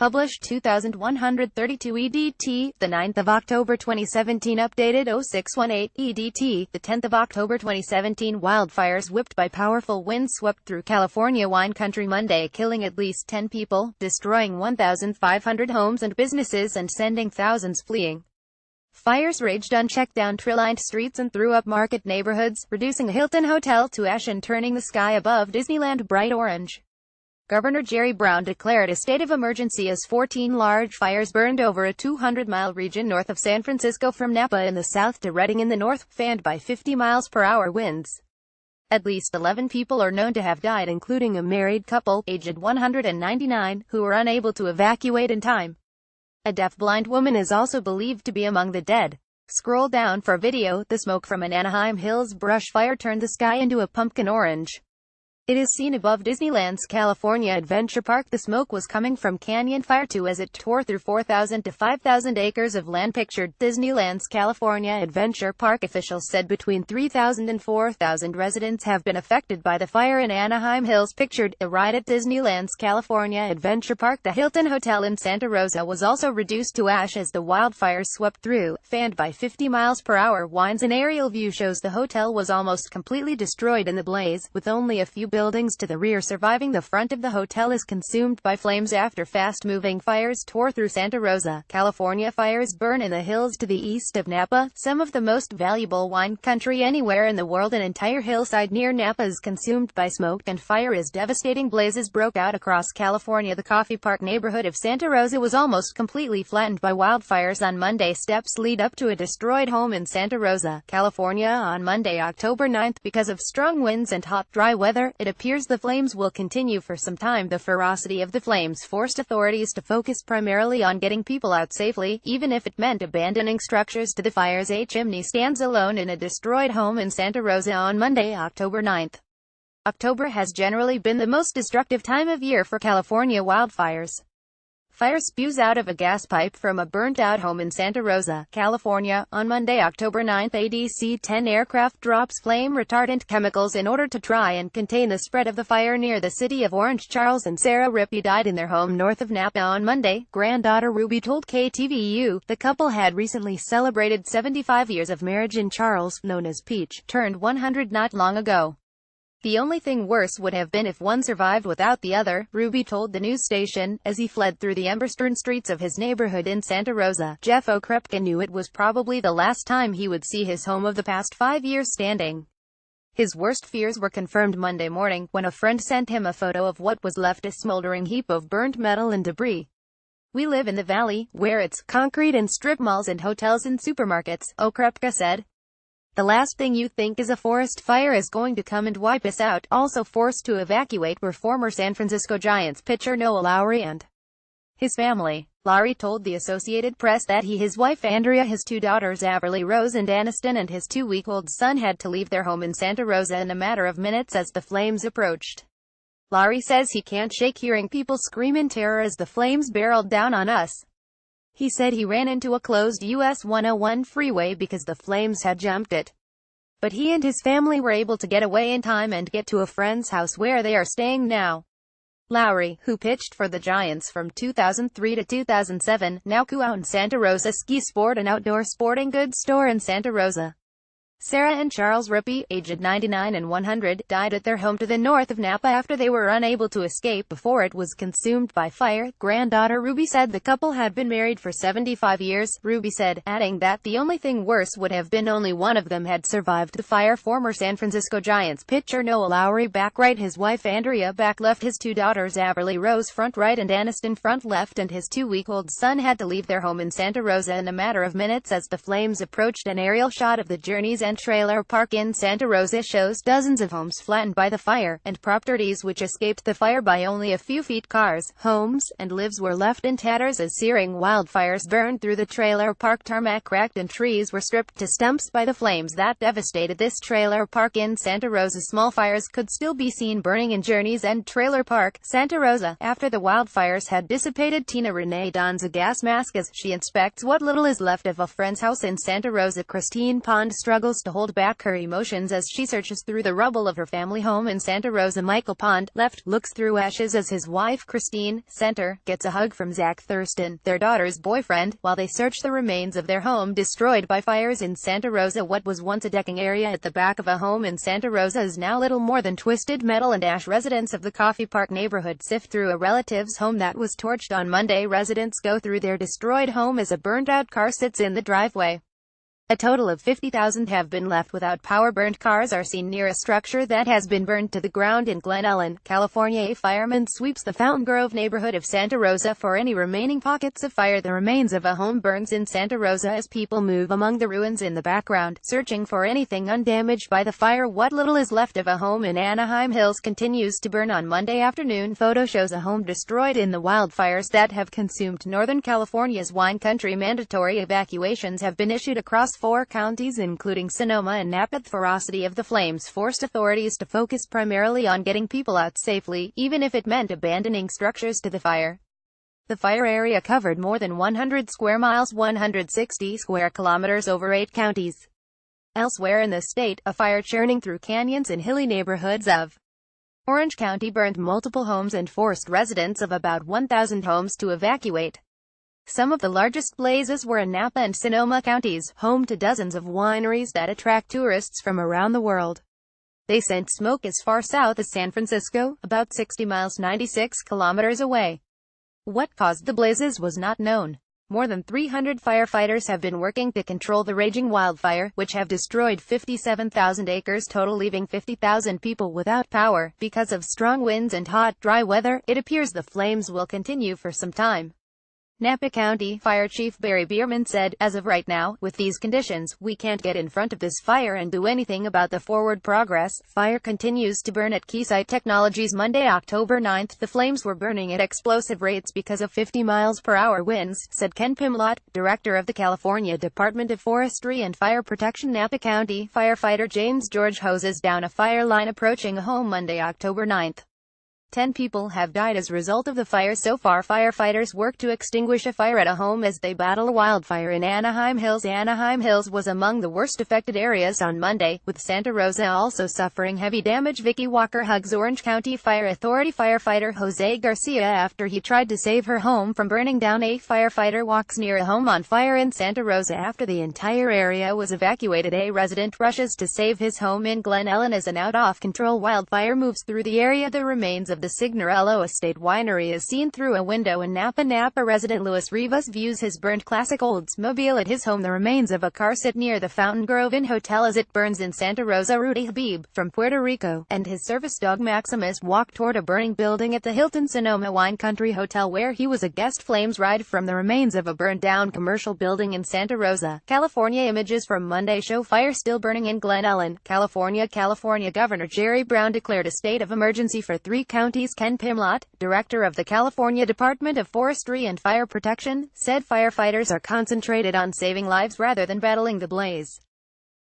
Published 2132 EDT, the 9th of October 2017. Updated 0618 EDT, the 10th of October 2017. Wildfires whipped by powerful winds swept through California wine country Monday, killing at least 10 people, destroying 1,500 homes and businesses and sending thousands fleeing. Fires raged unchecked down tree-lined streets and through upmarket neighborhoods, reducing a Hilton hotel to ash and turning the sky above Disneyland bright orange. Governor Jerry Brown declared a state of emergency as 14 large fires burned over a 200-mile region north of San Francisco from Napa in the south to Redding in the north, fanned by 50 miles per hour winds. At least 11 people are known to have died, including a married couple, aged 199, who were unable to evacuate in time. A deaf-blind woman is also believed to be among the dead. Scroll down for video. The smoke from an Anaheim Hills brush fire turned the sky into a pumpkin orange. It is seen above Disneyland's California Adventure Park. The smoke was coming from Canyon Fire 2 as it tore through 4,000 to 5,000 acres of land. Pictured. Disneyland's California Adventure Park officials said between 3,000 and 4,000 residents have been affected by the fire in Anaheim Hills. Pictured. A ride at Disneyland's California Adventure Park. The Hilton Hotel in Santa Rosa was also reduced to ash as the wildfires swept through, fanned by 50 miles per hour winds. An aerial view shows the hotel was almost completely destroyed in the blaze, with only a few buildings to the rear surviving. The front of the hotel is consumed by flames after fast-moving fires tore through Santa Rosa, California. Fires burn in the hills to the east of Napa, some of the most valuable wine country anywhere in the world. An entire hillside near Napa is consumed by smoke and fire as devastating blazes broke out across California. The Coffee Park neighborhood of Santa Rosa was almost completely flattened by wildfires on Monday. Steps lead up to a destroyed home in Santa Rosa, California on Monday, October 9th. Because of strong winds and hot, dry weather, it appears the flames will continue for some time. The ferocity of the flames forced authorities to focus primarily on getting people out safely, even if it meant abandoning structures to the fires. A chimney stands alone in a destroyed home in Santa Rosa on Monday, October 9th. October has generally been the most destructive time of year for California wildfires. Fire spews out of a gas pipe from a burnt-out home in Santa Rosa, California, on Monday, October 9th. A DC-10 aircraft drops flame-retardant chemicals in order to try and contain the spread of the fire near the city of Orange. Charles and Sarah Rippey died in their home north of Napa on Monday, granddaughter Ruby told KTVU. The couple had recently celebrated 75 years of marriage, and Charles, known as Peach, turned 100 not long ago. The only thing worse would have been if one survived without the other, Ruby told the news station, as he fled through the emberstrewn streets of his neighborhood in Santa Rosa. Jeff Okrepka knew it was probably the last time he would see his home of the past 5 years standing. His worst fears were confirmed Monday morning, when a friend sent him a photo of what was left a smoldering heap of burnt metal and debris. "We live in the valley, where it's concrete and strip malls and hotels and supermarkets," Okrepka said. "The last thing you think is a forest fire is going to come and wipe us out." Also forced to evacuate were former San Francisco Giants pitcher Noah Lowry and his family. Lowry told the Associated Press that his wife Andrea, his two daughters Averly Rose and Aniston, and his 2-week-old son had to leave their home in Santa Rosa in a matter of minutes as the flames approached. Lowry says he can't shake hearing people scream in terror as the flames barreled down on us. He said he ran into a closed US 101 freeway because the flames had jumped it. But he and his family were able to get away in time and get to a friend's house where they are staying now. Lowry, who pitched for the Giants from 2003 to 2007, now co-owns Santa Rosa Ski Sport, an outdoor sporting goods store in Santa Rosa. Sarah and Charles Rippey, aged 99 and 100, died at their home to the north of Napa after they were unable to escape before it was consumed by fire. Granddaughter Ruby said the couple had been married for 75 years, Ruby said, adding that the only thing worse would have been only one of them had survived the fire. Former San Francisco Giants pitcher Noah Lowry back right, his wife Andrea back left, his two daughters Averly Rose front right and Aniston front left, and his 2-week-old son had to leave their home in Santa Rosa in a matter of minutes as the flames approached. An aerial shot of the Journeys and Trailer Park in Santa Rosa shows dozens of homes flattened by the fire, and properties which escaped the fire by only a few feet. Cars, homes, and lives were left in tatters as searing wildfires burned through the trailer park. Tarmac cracked and trees were stripped to stumps by the flames that devastated this trailer park in Santa Rosa. Small fires could still be seen burning in Journeys and Trailer Park, Santa Rosa, after the wildfires had dissipated. Tina Renee dons a gas mask as she inspects what little is left of a friend's house in Santa Rosa. Christine Pond struggles struggles to hold back her emotions as she searches through the rubble of her family home in Santa Rosa. Michael Pond, left, looks through ashes as his wife Christine Center gets a hug from Zach Thurston, their daughter's boyfriend, while they search the remains of their home destroyed by fires in Santa Rosa. What was once a decking area at the back of a home in Santa Rosa is now little more than twisted metal and ash. Residents of the Coffee Park neighborhood sift through a relative's home that was torched on Monday. Residents go through their destroyed home as a burned-out car sits in the driveway. A total of 50,000 have been left without power. Burned cars are seen near a structure that has been burned to the ground in Glen Ellen, California. A fireman sweeps the Fountain Grove neighborhood of Santa Rosa for any remaining pockets of fire. The remains of a home burns in Santa Rosa as people move among the ruins in the background, searching for anything undamaged by the fire. What little is left of a home in Anaheim Hills continues to burn. On Monday afternoon, photo shows a home destroyed in the wildfires that have consumed Northern California's wine country. Mandatory evacuations have been issued across 4 counties, including Sonoma and Napa. The ferocity of the flames forced authorities to focus primarily on getting people out safely, even if it meant abandoning structures to the fire. The fire area covered more than 100 square miles, 160 square kilometers, over 8 counties. Elsewhere in the state, a fire churning through canyons and hilly neighborhoods of Orange County burned multiple homes and forced residents of about 1,000 homes to evacuate. Some of the largest blazes were in Napa and Sonoma counties, home to dozens of wineries that attract tourists from around the world. They sent smoke as far south as San Francisco, about 60 miles 96 kilometers away. What caused the blazes was not known. More than 300 firefighters have been working to control the raging wildfire, which have destroyed 57,000 acres total, leaving 50,000 people without power. Because of strong winds and hot, dry weather, it appears the flames will continue for some time. Napa County Fire Chief Barry Bierman said, "As of right now, with these conditions, we can't get in front of this fire and do anything about the forward progress." Fire continues to burn at Keysight Technologies. Monday, October 9th, the flames were burning at explosive rates because of 50 miles per hour winds, said Ken Pimlott, director of the California Department of Forestry and Fire Protection. Napa County firefighter James George hoses down a fire line approaching a home Monday, October 9th. 10 people have died as a result of the fire so far. Firefighters work to extinguish a fire at a home as they battle a wildfire in Anaheim Hills. Anaheim Hills was among the worst affected areas on Monday, with Santa Rosa also suffering heavy damage. Vicky Walker hugs Orange County Fire Authority firefighter Jose Garcia after he tried to save her home from burning down. A firefighter walks near a home on fire in Santa Rosa after the entire area was evacuated. A resident rushes to save his home in Glen Ellen as an out-of-control wildfire moves through the area. The remains of the Signorello Estate winery is seen through a window in Napa. Napa resident Luis Rivas views his burnt classic Oldsmobile at his home. The remains of a car sit near the Fountain Grove Inn Hotel as it burns in Santa Rosa. Rudy Habib, from Puerto Rico, and his service dog Maximus walk toward a burning building at the Hilton Sonoma Wine Country Hotel where he was a guest. Flames ride from the remains of a burned-down commercial building in Santa Rosa, California. Images from Monday show fire still burning in Glen Ellen, California. California Governor Jerry Brown declared a state of emergency for 3 counties. Ken Pimlott, director of the California Department of Forestry and Fire Protection, said firefighters are concentrated on saving lives rather than battling the blaze.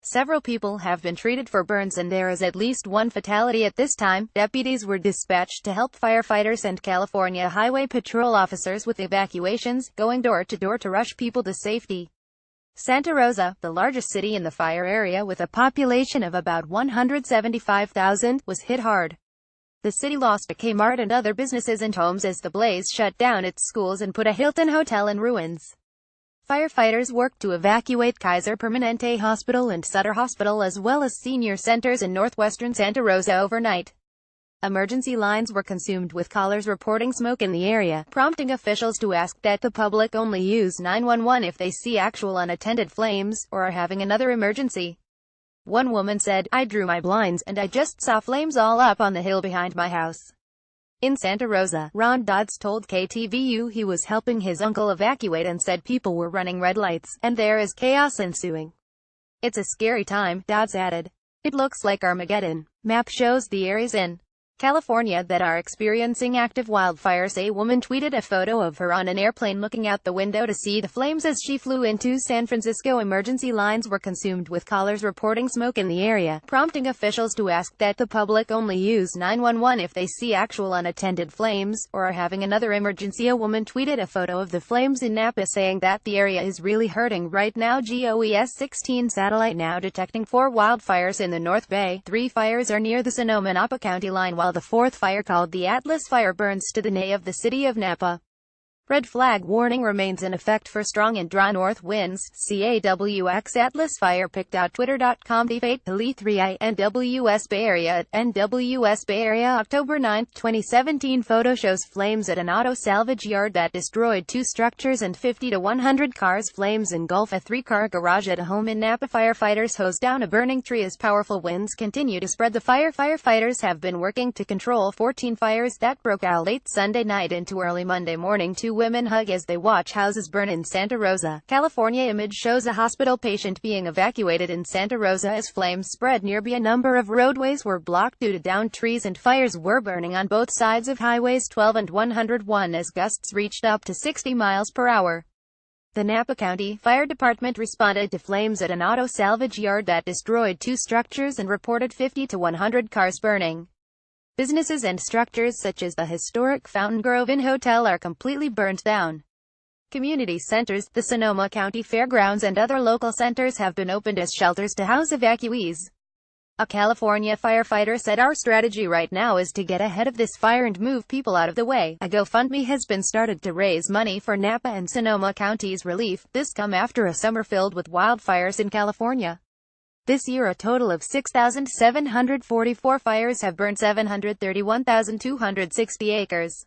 Several people have been treated for burns and there is at least 1 fatality at this time. Deputies were dispatched to help firefighters and California Highway Patrol officers with evacuations, going door to door to rush people to safety. Santa Rosa, the largest city in the fire area with a population of about 175,000, was hit hard. The city lost a Kmart and other businesses and homes as the blaze shut down its schools and put a Hilton hotel in ruins. Firefighters worked to evacuate Kaiser Permanente Hospital and Sutter Hospital as well as senior centers in northwestern Santa Rosa overnight. Emergency lines were consumed with callers reporting smoke in the area, prompting officials to ask that the public only use 911 if they see actual unattended flames, or are having another emergency. One woman said, "I drew my blinds, and I just saw flames all up on the hill behind my house." In Santa Rosa, Ron Dodds told KTVU he was helping his uncle evacuate and said people were running red lights, and there is chaos ensuing. "It's a scary time," Dodds added. "It looks like Armageddon." Map shows the areas in California that are experiencing active wildfires. A woman tweeted a photo of her on an airplane looking out the window to see the flames as she flew into San Francisco. Emergency lines were consumed with callers reporting smoke in the area, prompting officials to ask that the public only use 911 if they see actual unattended flames, or are having another emergency. A woman tweeted a photo of the flames in Napa saying that the area is really hurting right now. GOES-16 satellite now detecting 4 wildfires in the North Bay. 3 fires are near the Sonoma-Napa County line, while the 4th fire, called the Atlas Fire, burns to the north of the city of Napa. Red flag warning remains in effect for strong and dry north winds. CAWX Atlas Fire picked out Twitter.com the fatally 3I NWS Bay Area at NWS Bay Area October 9, 2017. Photo shows flames at an auto salvage yard that destroyed 2 structures and 50 to 100 cars. Flames engulf a 3-car garage at a home in Napa. Firefighters hose down a burning tree as powerful winds continue to spread the fire. Firefighters have been working to control 14 fires that broke out late Sunday night into early Monday morning. 2 women hug as they watch houses burn in Santa Rosa, California. Image shows a hospital patient being evacuated in Santa Rosa as flames spread nearby. A number of roadways were blocked due to downed trees, and fires were burning on both sides of highways 12 and 101 as gusts reached up to 60 miles per hour. The Napa County Fire Department responded to flames at an auto salvage yard that destroyed 2 structures and reported 50 to 100 cars burning. Businesses and structures such as the historic Fountain Grove Inn Hotel are completely burned down. Community centers, the Sonoma County Fairgrounds and other local centers have been opened as shelters to house evacuees. A California firefighter said, "Our strategy right now is to get ahead of this fire and move people out of the way." A GoFundMe has been started to raise money for Napa and Sonoma Counties relief. This come after a summer filled with wildfires in California. This year a total of 6,744 fires have burned 731,260 acres.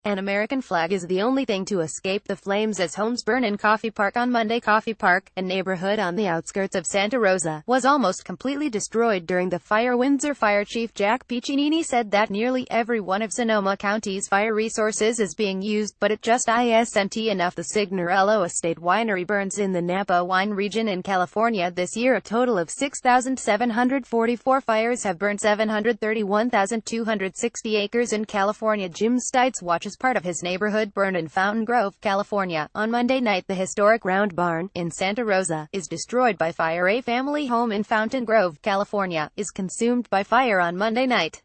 An American flag is the only thing to escape the flames as homes burn in Coffee Park on Monday. Coffee Park, a neighborhood on the outskirts of Santa Rosa, was almost completely destroyed during the fire. Windsor Fire Chief Jack Piccinini said that nearly every one of Sonoma County's fire resources is being used, but it just isn't enough. The Signorello Estate Winery burns in the Napa wine region in California. This year a total of 6,744 fires have burned 731,260 acres in California. Jim Stites watches part of his neighborhood burned in Fountain Grove, California. On Monday night, the historic Round Barn in Santa Rosa is destroyed by fire. A family home in Fountain Grove, California, is consumed by fire on Monday night.